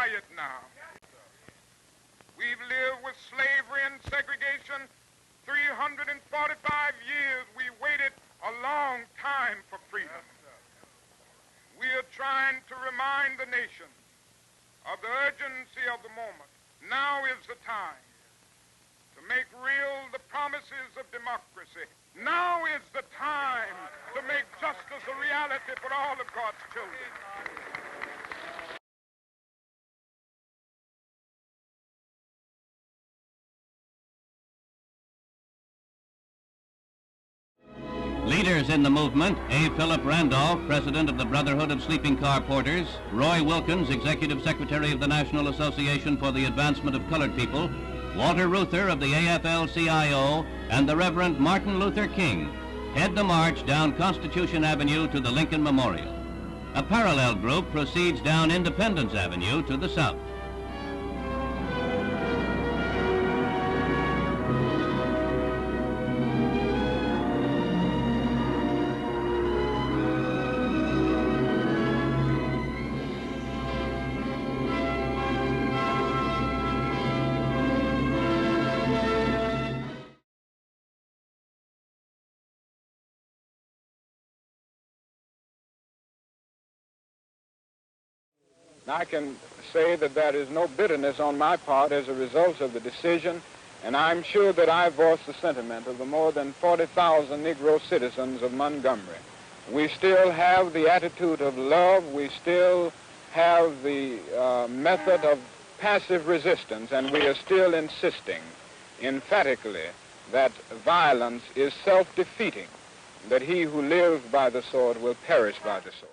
quiet now. We've lived with slavery and segregation 345 years. We waited a long time for freedom. We are trying to remind the nation of the urgency of the moment. Now is the time to make real the promises of democracy. Now is the time to make justice a reality for all of God's children. Leaders in the movement: A. Philip Randolph, President of the Brotherhood of Sleeping Car Porters; Roy Wilkins, Executive Secretary of the National Association for the Advancement of Colored People; Walter Reuther of the AFL-CIO; and the Reverend Martin Luther King head the march down Constitution Avenue to the Lincoln Memorial. A parallel group proceeds down Independence Avenue to the south. I can say that there is no bitterness on my part as a result of the decision, and I'm sure that I voice the sentiment of the more than 40,000 Negro citizens of Montgomery. We still have the attitude of love. We still have the method of passive resistance, and we are still insisting emphatically that violence is self-defeating, that he who lives by the sword will perish by the sword.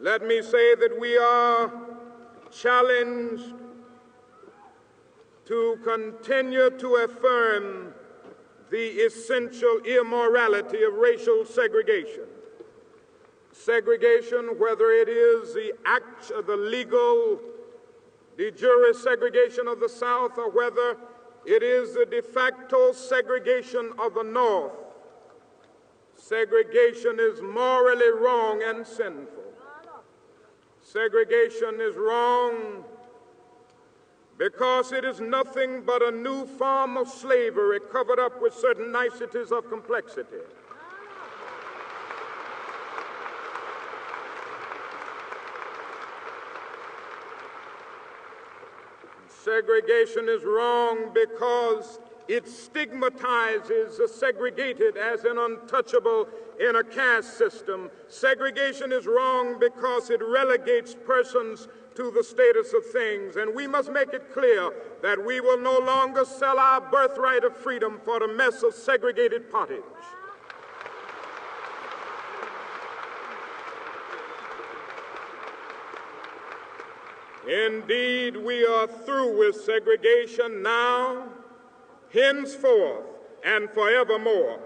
Let me say that we are challenged to continue to affirm the essential immorality of racial segregation. Segregation, whether it is the act of the legal, de jure segregation of the South, or whether it is the de facto segregation of the North, segregation is morally wrong and sinful. Segregation is wrong because it is nothing but a new form of slavery covered up with certain niceties of complexity. Segregation is wrong because it stigmatizes the segregated as an untouchable in a caste system. Segregation is wrong because it relegates persons to the status of things. And we must make it clear that we will no longer sell our birthright of freedom for the mess of segregated pottage. Indeed, we are through with segregation now, henceforth, and forevermore.